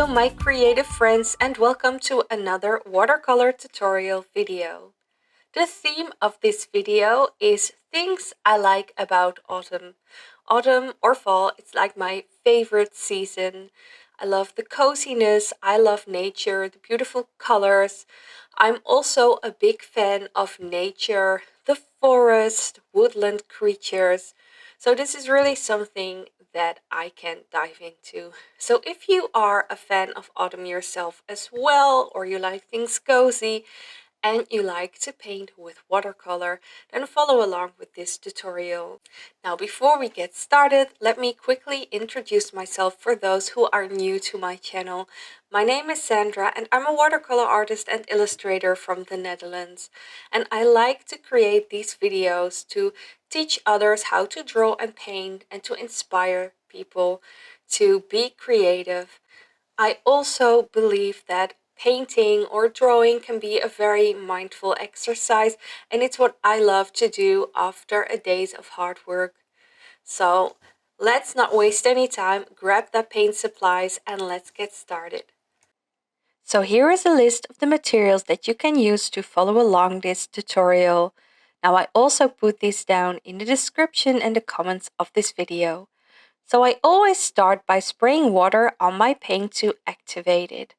my creative friends, and welcome to another watercolor tutorial video. The theme of this video is things I like about autumn. Autumn or fall, it's like my favorite season. I love the coziness, I love nature, the beautiful colors. I'm also a big fan of nature, the forest, woodland creatures. So this is really something that I can dive into. So if you are a fan of autumn yourself as well, or you like things cozy, and you like to paint with watercolor, then follow along with this tutorial. Now, before we get started, let me quickly introduce myself for those who are new to my channel. My name is Sandra and I'm a watercolor artist and illustrator from the Netherlands. And I like to create these videos to teach others how to draw and paint and to inspire people to be creative. I also believe that painting or drawing can be a very mindful exercise, and it's what I love to do after a days of hard work. So let's not waste any time, grab the paint supplies and let's get started. So here is a list of the materials that you can use to follow along this tutorial. Now I also put this down in the description and the comments of this video. So I always start by spraying water on my paint to activate it.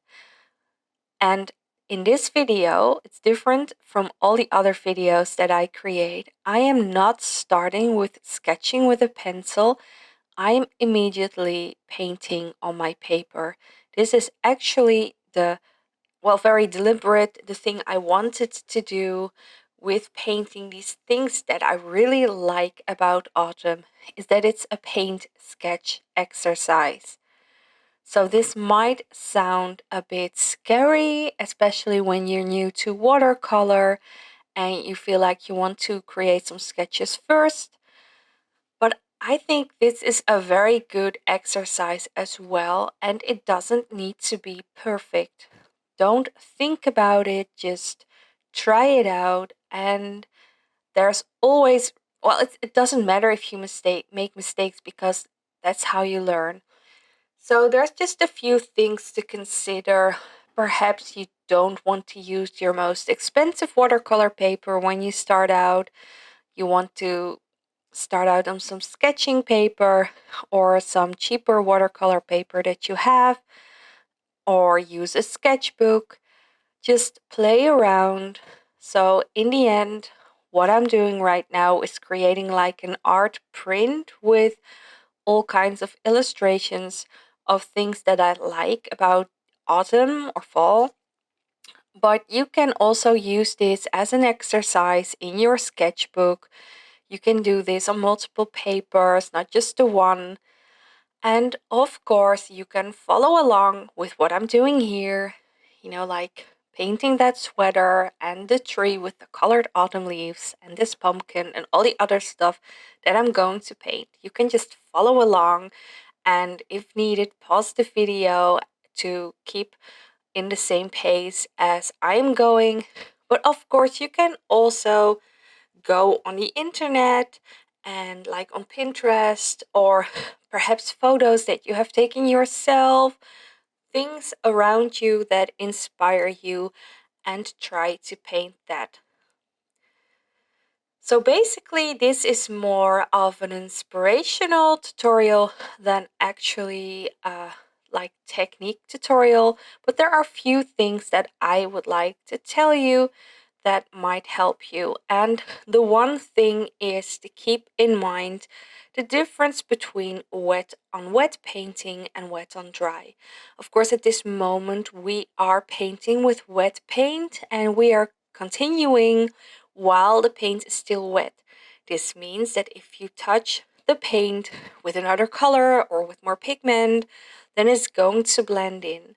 And in this video, it's different from all the other videos that I create. I am not starting with sketching with a pencil. I am immediately painting on my paper. This is actually very deliberate, the thing I wanted to do with painting these things that I really like about autumn is that it's a paint sketch exercise. So this might sound a bit scary, especially when you're new to watercolor and you feel like you want to create some sketches first. But I think this is a very good exercise as well, and it doesn't need to be perfect. Don't think about it, just try it out. And there's always, it doesn't matter if you make mistakes because that's how you learn. So there's just a few things to consider. Perhaps you don't want to use your most expensive watercolor paper when you start out. You want to start out on some sketching paper or some cheaper watercolor paper that you have, or use a sketchbook. Just play around. So in the end, what I'm doing right now is creating like an art print with all kinds of illustrations of things that I like about autumn or fall. But you can also use this as an exercise in your sketchbook. You can do this on multiple papers, not just the one. And of course, you can follow along with what I'm doing here, like painting that sweater and the tree with the colored autumn leaves and this pumpkin and all the other stuff that I'm going to paint. You can just follow along, and if needed, pause the video to keep in the same pace as I'm going. But of course, you can also go on the internet and like on Pinterest, or perhaps photos that you have taken yourself, things around you that inspire you, and try to paint that. So basically, this is more of an inspirational tutorial than actually like technique tutorial, but there are a few things that I would like to tell you that might help you. And the one thing is to keep in mind the difference between wet on wet painting and wet on dry. Of course, at this moment, we are painting with wet paint and we are continuing while the paint is still wet. This means that if you touch the paint with another color or with more pigment, then it's going to blend in.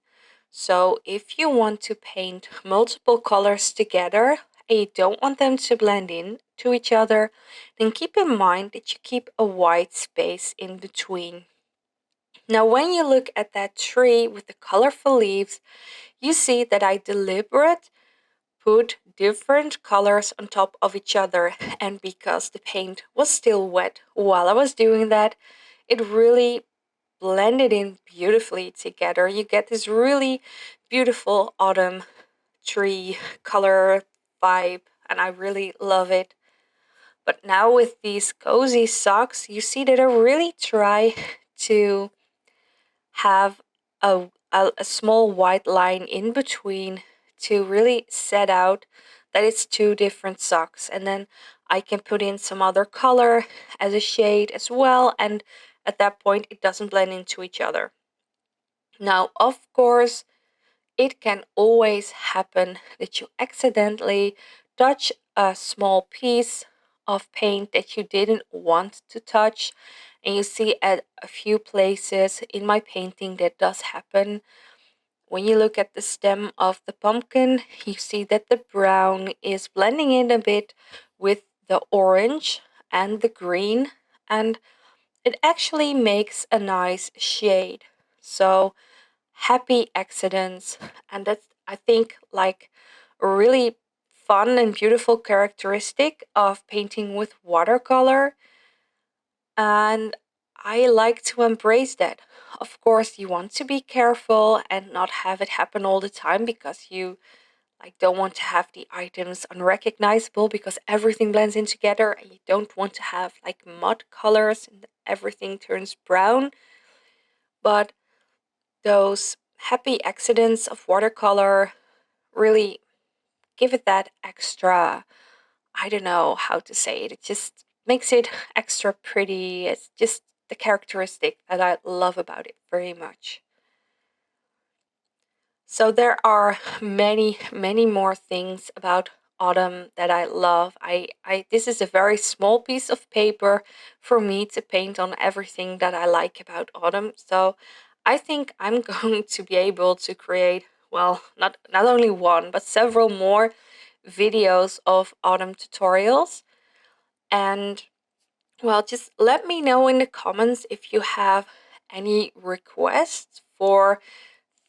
So if you want to paint multiple colors together and you don't want them to blend in to each other, then keep in mind that you keep a white space in between. Now, when you look at that tree with the colorful leaves, you see that I deliberately put different colors on top of each other, and because the paint was still wet while I was doing that, it really blended in beautifully together. You get this really beautiful autumn tree color vibe, and I really love it. But now with these cozy socks, you see that I really try to have a small white line in between to really set out that it's two different socks. And then I can put in some other color as a shade as well. And at that point, it doesn't blend into each other. Now, of course, it can always happen that you accidentally touch a small piece of paint that you didn't want to touch. And you see at a few places in my painting that does happen. When you look at the stem of the pumpkin, you see that the brown is blending in a bit with the orange and the green, and it actually makes a nice shade. So happy accidents, and that's, I think, like a really fun and beautiful characteristic of painting with watercolor, and I like to embrace that. Of course, you want to be careful and not have it happen all the time, because you like don't want to have the items unrecognizable because everything blends in together, and you don't want to have like mud colors and everything turns brown. But those happy accidents of watercolor really give it that extra, I don't know how to say it. It just makes it extra pretty. It's just the characteristic that I love about it very much. So there are many, many more things about autumn that I love. I this is a very small piece of paper for me to paint on everything that I like about autumn. So I think I'm going to be able to create, well, not only one, but several more videos of autumn tutorials. And well, just let me know in the comments if you have any requests for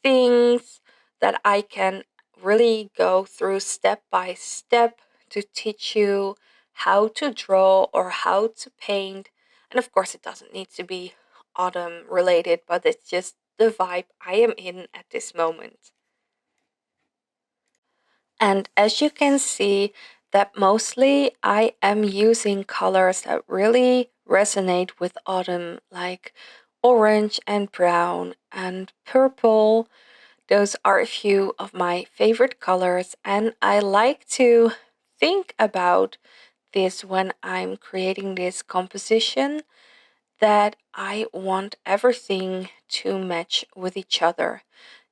things that I can really go through step by step to teach you how to draw or how to paint. And of course, it doesn't need to be autumn related, but it's just the vibe I am in at this moment. And as you can see, that mostly I am using colors that really resonate with autumn, like orange and brown and purple. Those are a few of my favorite colors, and I like to think about this when I'm creating this composition, that I want everything to match with each other.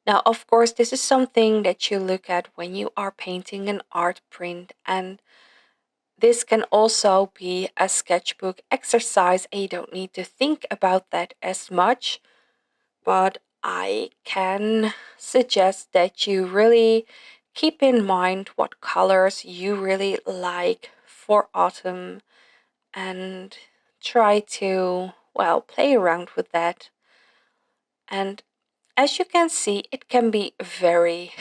Now, of course, this is something that you look at when you are painting an art print, and this can also be a sketchbook exercise, and you don't need to think about that as much. But I can suggest that you really keep in mind what colors you really like for autumn and try to, well, play around with that. And as you can see, it can be very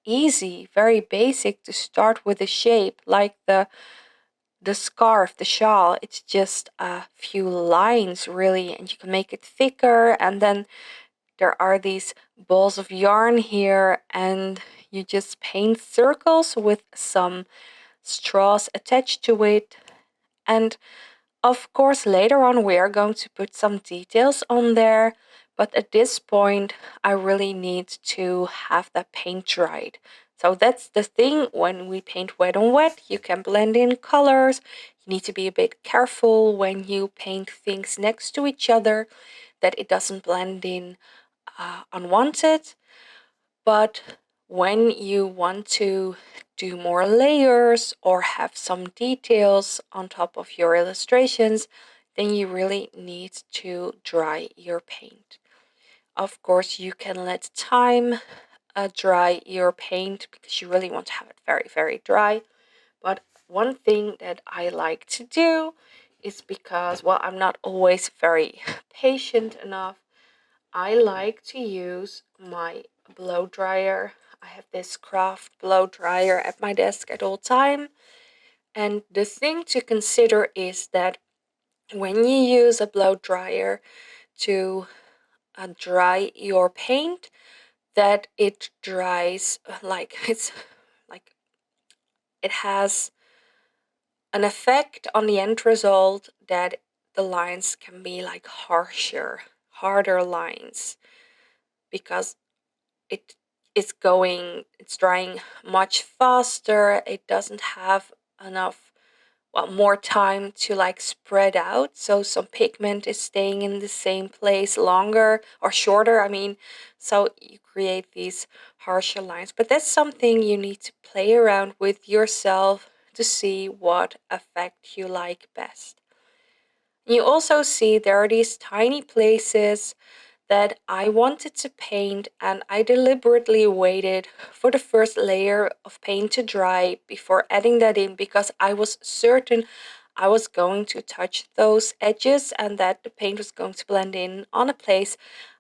easy, very basic to start with a shape like the scarf, the shawl. It's just a few lines really, and you can make it thicker, and then there are these balls of yarn here, and you just paint circles with some straws attached to it. And of course, later on, we are going to put some details on there, but at this point, I really need to have that paint dried. So that's the thing, when we paint wet on wet, you can blend in colors. You need to be a bit careful when you paint things next to each other that it doesn't blend in unwanted. But when you want to do more layers or have some details on top of your illustrations, then you really need to dry your paint. Of course, you can let time dry your paint because you really want to have it very, very dry. But one thing that I like to do is, because, well, I'm not always very patient enough, I like to use my blow dryer. I have this craft blow dryer at my desk at all time. And the thing to consider is that when you use a blow dryer to dry your paint, that it dries like it's like it has an effect on the end result that the lines can be like harder lines, because it it's drying much faster. It doesn't have enough, well, more time to like spread out, so some pigment is staying in the same place longer or shorter, I mean, so you create these harsher lines. But that's something you need to play around with yourself to see what effect you like best. You also see there are these tiny places that I wanted to paint, and I deliberately waited for the first layer of paint to dry before adding that in, because I was certain I was going to touch those edges and that the paint was going to blend in on a place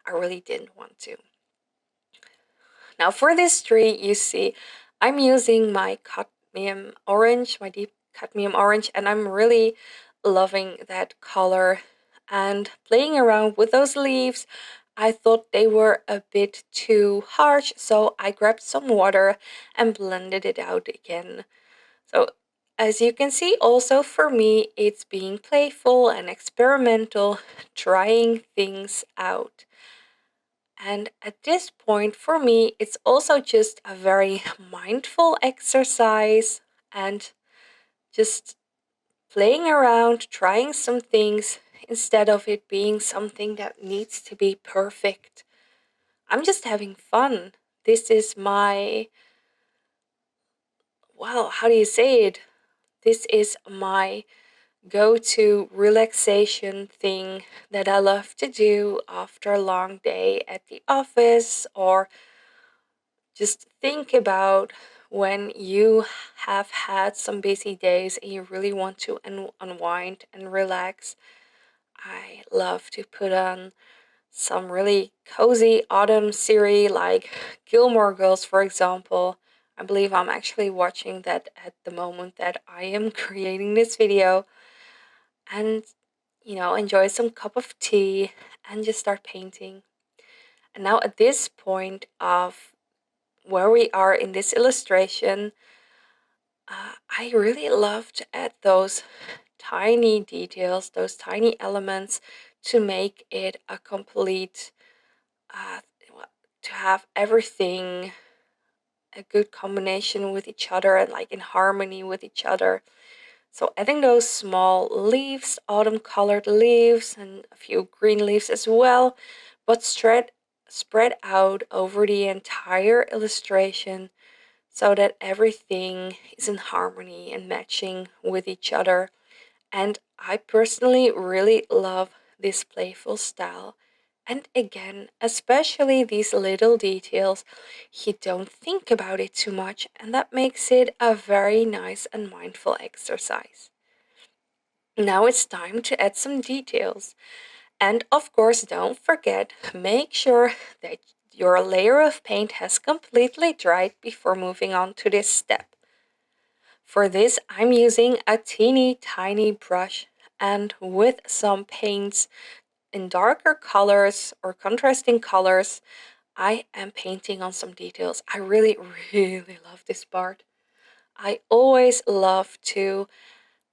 I really didn't want to. Now for this tree, you see I'm using my cadmium orange, my deep cadmium orange, and I'm really loving that color. And playing around with those leaves, I thought they were a bit too harsh, so I grabbed some water and blended it out again. So as you can see, also for me, it's being playful and experimental, trying things out. And at this point, for me, it's also just a very mindful exercise and just playing around, trying some things instead of it being something that needs to be perfect. I'm just having fun. This is my, well, how do you say it? This is my go to relaxation thing that I love to do after a long day at the office, or just think about when you have had some busy days and you really want to unwind and relax. I love to put on some really cozy autumn series like Gilmore Girls, for example. I believe I'm actually watching that at the moment that I am creating this video, and enjoy some cup of tea and just start painting. And now at this point of where we are in this illustration, I really love to add those tiny details, those tiny elements to make it a complete, uh, to have everything a good combination with each other and like in harmony with each other. So adding those small leaves, autumn colored leaves, and a few green leaves as well, but spread out over the entire illustration so that everything is in harmony and matching with each other. And I personally really love this playful style. And again, especially these little details, you don't think about it too much, and that makes it a very nice and mindful exercise. Now it's time to add some details. And of course, don't forget, make sure that your layer of paint has completely dried before moving on to this step. For this, I'm using a teeny tiny brush, and with some paints in darker colors or contrasting colors, I am painting on some details. I really, really love this part. I always love to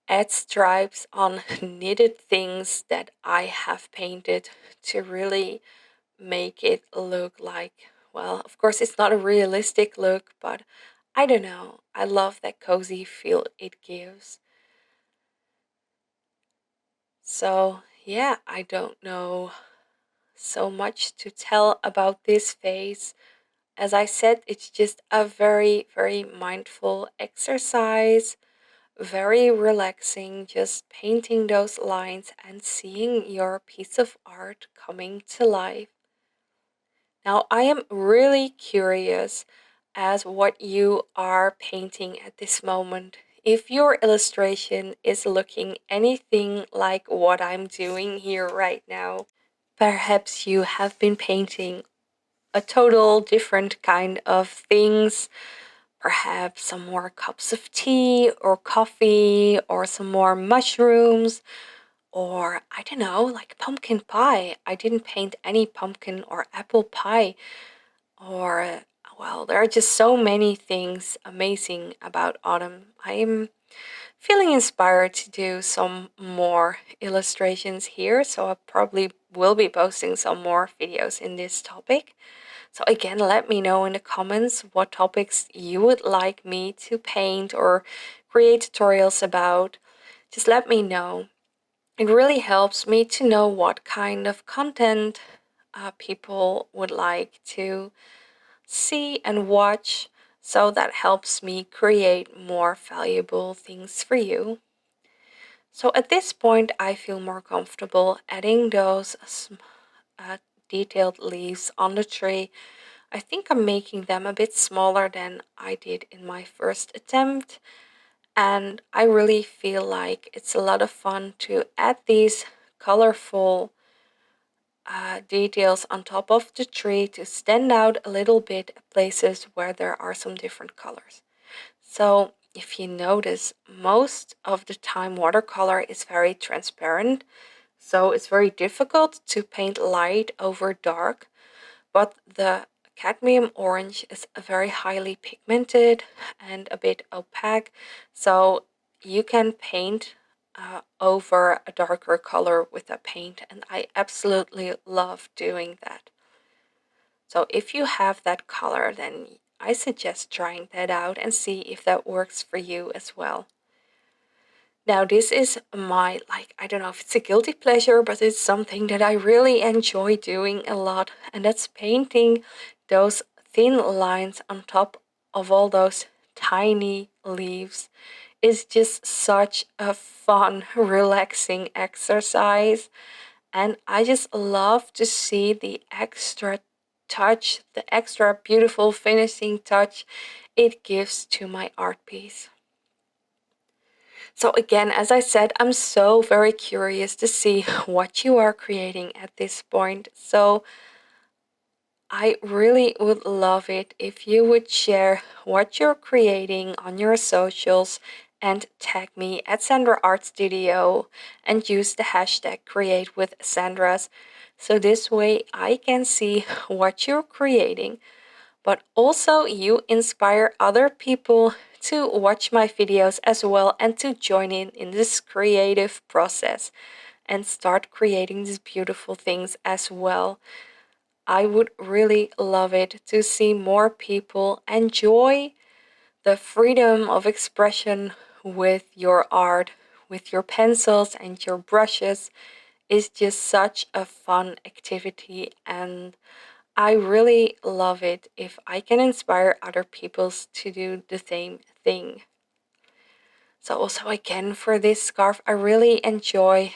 add stripes on knitted things that I have painted to really make it look like, well, of course, it's not a realistic look, but I don't know. I love that cozy feel it gives. So, yeah, I don't know so much to tell about this phase. As I said, it's just a very, very mindful exercise, very relaxing, just painting those lines and seeing your piece of art coming to life. Now, I am really curious as what you are painting at this moment. If your illustration is looking anything like what I'm doing here right now, perhaps you have been painting a total different kind of things, perhaps some more cups of tea or coffee or some more mushrooms, or I don't know, like pumpkin pie. I didn't paint any pumpkin or apple pie, or well, there are just so many things amazing about autumn. I'm feeling inspired to do some more illustrations here, so I probably will be posting some more videos in this topic. So again, let me know in the comments what topics you would like me to paint or create tutorials about. Just let me know. It really helps me to know what kind of content people would like to see and watch. So that helps me create more valuable things for you. So at this point, I feel more comfortable adding those uh, detailed leaves on the tree. I think I'm making them a bit smaller than I did in my first attempt, and I really feel like it's a lot of fun to add these colorful details on top of the tree to stand out a little bit at places where there are some different colors. So if you notice, most of the time watercolor is very transparent, so it's very difficult to paint light over dark, but the cadmium orange is very highly pigmented and a bit opaque, so you can paint over a darker color with a paint, and I absolutely love doing that. So if you have that color, then I suggest trying that out and see if that works for you as well. Now, this is my, like, I don't know if it's a guilty pleasure, but it's something that I really enjoy doing a lot, and that's painting those thin lines on top of all those tiny leaves. It's just such a fun, relaxing exercise, and I just love to see the extra touch, the extra beautiful finishing touch it gives to my art piece. So again, as I said, I'm so very curious to see what you are creating at this point. So I really would love it if you would share what you're creating on your socials and tag me at Sandra Art Studio and use the hashtag #CreateWithSandras. So this way I can see what you're creating, but also you inspire other people to watch my videos as well and to join in this creative process and start creating these beautiful things as well. I would really love it to see more people enjoy the freedom of expression with your art, with your pencils and your brushes. Is just such a fun activity, and I really love it if I can inspire other people to do the same thing. So also again for this scarf, I really enjoy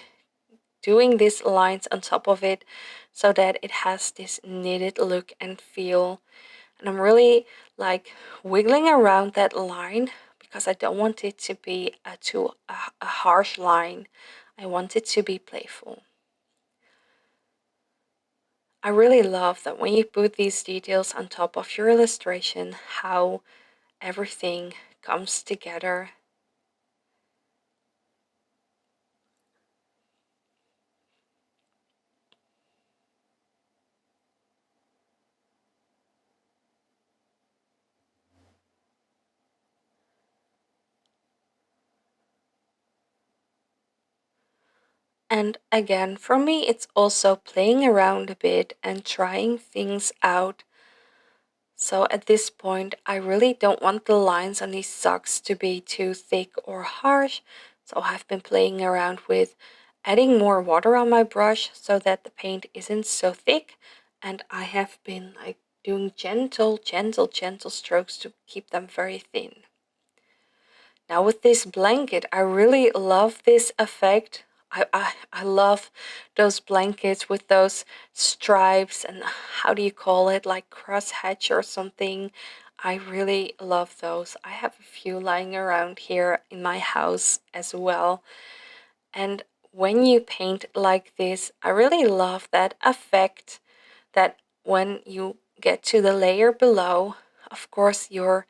doing these lines on top of it so that it has this knitted look and feel. And I'm really like wiggling around that line because I don't want it to be a harsh line. I want it to be playful. I really love that when you put these details on top of your illustration, how everything comes together. And again, for me, it's also playing around a bit and trying things out. So at this point, I really don't want the lines on these socks to be too thick or harsh. So I've been playing around with adding more water on my brush so that the paint isn't so thick. And I have been like doing gentle strokes to keep them very thin. Now with this blanket, I really love this effect. I love those blankets with those stripes and how do you call it, like crosshatch or something. I really love those. I have a few lying around here in my house as well. And when you paint like this, I really love that effect that when you get to the layer below, of course your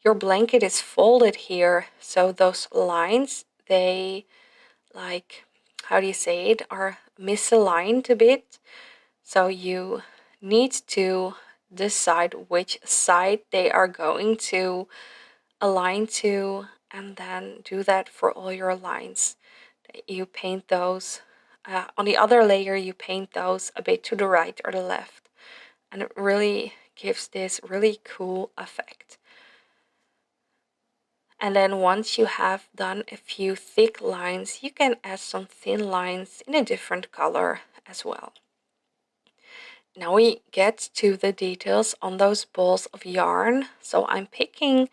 blanket is folded here, so those lines, they like how do you say it, are misaligned a bit. So you need to decide which side they are going to align to, and then do that for all your lines. You paint those. On the other layer, you paint those a bit to the right or the left, and it really gives this really cool effect. And then once you have done a few thick lines, you can add some thin lines in a different color as well. Now we get to the details on those balls of yarn. So I'm picking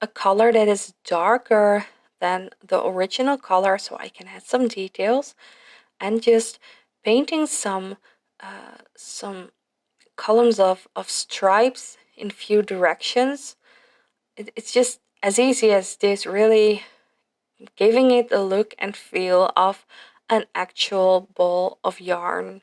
a color that is darker than the original color so I can add some details, and just painting some columns of stripes in few directions. It's just as easy as this, really giving it a look and feel of an actual ball of yarn.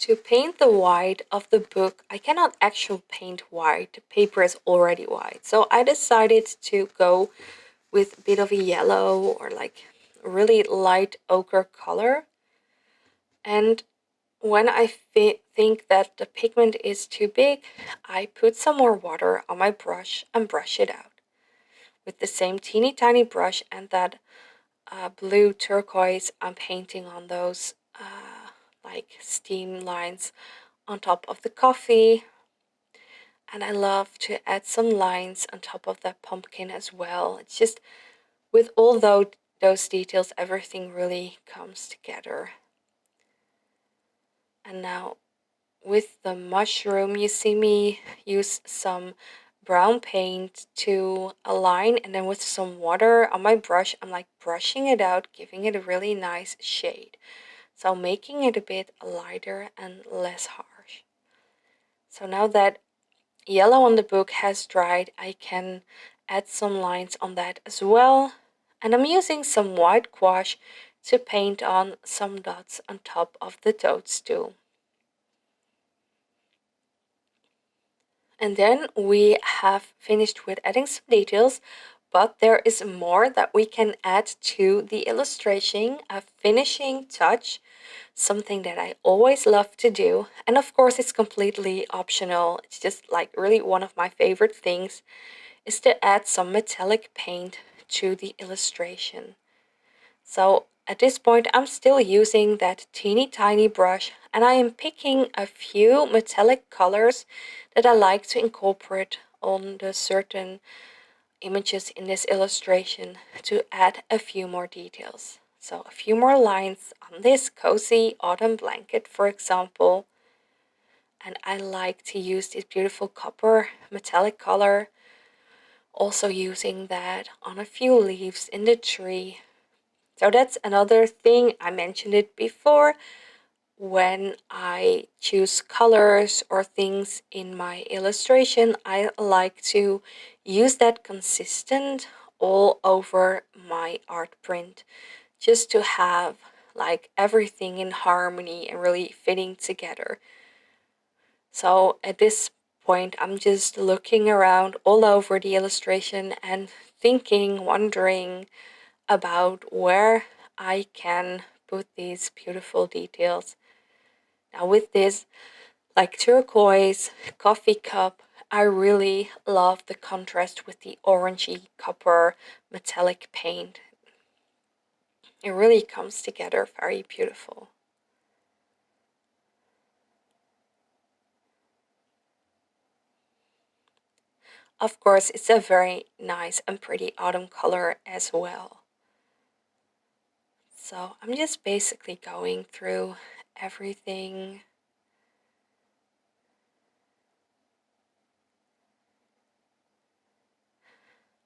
To paint the white of the book, I cannot actually paint white. The paper is already white. So I decided to go with a bit of a yellow or like really light ochre color. And when I think that the pigment is too big, I put some more water on my brush and brush it out with the same teeny tiny brush, and that blue turquoise I'm painting on those like steam lines on top of the coffee. And I love to add some lines on top of that pumpkin as well. It's just with all those details, everything really comes together. And now with the mushroom, you see me use some brown paint to align, and then with some water on my brush, I'm like brushing it out, giving it a really nice shade. So making it a bit lighter and less harsh. So now that yellow on the book has dried, I can add some lines on that as well. And I'm using some white gouache to paint on some dots on top of the toadstool. And then we have finished with adding some details, but there is more that we can add to the illustration, a finishing touch, something that I always love to do. And of course, it's completely optional. It's just like really one of my favorite things is to add some metallic paint to the illustration. So at this point, I'm still using that teeny tiny brush, and I am picking a few metallic colors that I like to incorporate on the certain images in this illustration to add a few more details. So a few more lines on this cozy autumn blanket, for example. And I like to use this beautiful copper metallic color, also using that on a few leaves in the tree. So that's another thing, I mentioned it before. When I choose colors or things in my illustration, I like to use that consistent all over my art print, just to have like everything in harmony and really fitting together. So at this point, I'm just looking around all over the illustration and thinking, wondering about where I can put these beautiful details. Now with this like turquoise coffee cup, I really love the contrast with the orangey copper metallic paint. It really comes together very beautiful. Of course, it's a very nice and pretty autumn color as well. So I'm just basically going through everything.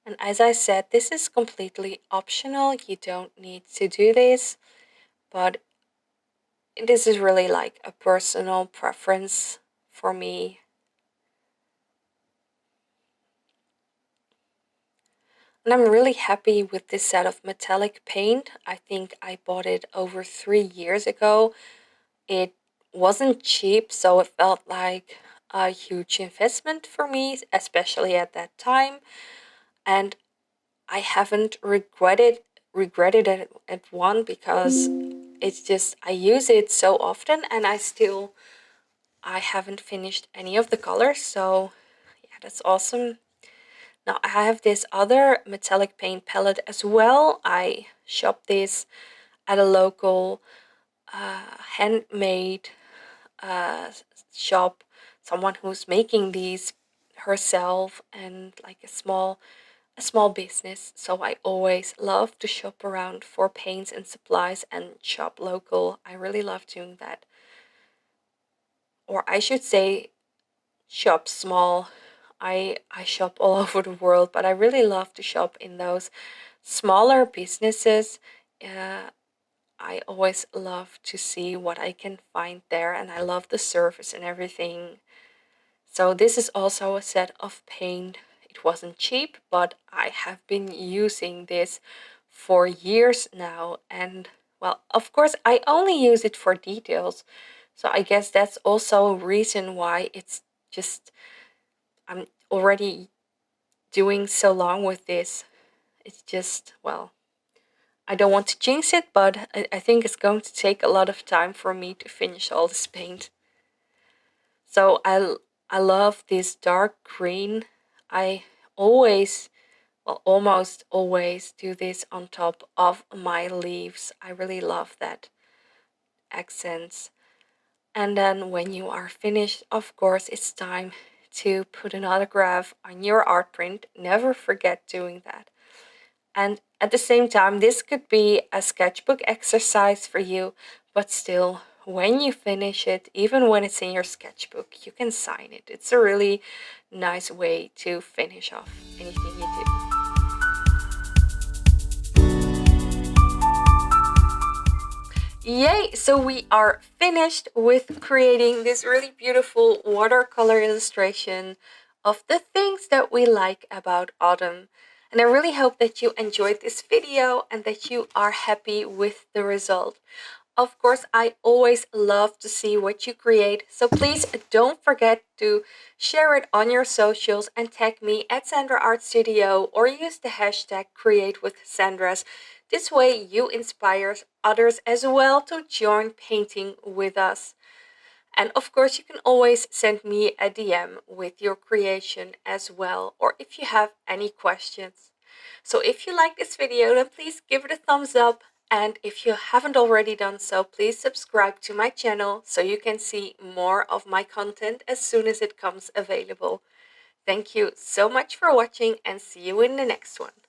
And as I said, this is completely optional. You don't need to do this, but this is really like a personal preference for me. And I'm really happy with this set of metallic paint. I think I bought it over 3 years ago. It wasn't cheap, so it felt like a huge investment for me, especially at that time. And I haven't regretted it at one because it's just I use it so often and I haven't finished any of the colors, so yeah, that's awesome. Now I have this other metallic paint palette as well. I shopped this at a local handmade uh, shop, someone who's making these herself and like a small business. So I always love to shop around for paints and supplies and shop local. I really love doing that. Or I should say shop small. I shop all over the world, but I really love to shop in those smaller businesses. Uh, I always love to see what I can find there, and I love the service and everything. So this is also a set of paint. It wasn't cheap, but I have been using this for years now. And well, of course, I only use it for details. So I guess that's also a reason why it's just, I'm already doing so long with this. It's just, well, I don't want to jinx it, but I think it's going to take a lot of time for me to finish all this paint. So I love this dark green. I always, well, almost always do this on top of my leaves. I really love that accents. And then when you are finished, of course, it's time to put an autograph on your art print. Never forget doing that. And at the same time, this could be a sketchbook exercise for you, but still, when you finish it, even when it's in your sketchbook, you can sign it. It's a really nice way to finish off anything you do. Yay! So we are finished with creating this really beautiful watercolor illustration of the things that we like about autumn. And I really hope that you enjoyed this video and that you are happy with the result. Of course, I always love to see what you create, so please don't forget to share it on your socials and tag me at Sandra Art Studio or use the hashtag CreateWithSandras. This way you inspire others as well to join painting with us. And of course, you can always send me a DM with your creation as well, or if you have any questions. So if you like this video, then please give it a thumbs up. And if you haven't already done so, please subscribe to my channel so you can see more of my content as soon as it comes available. Thank you so much for watching and see you in the next one.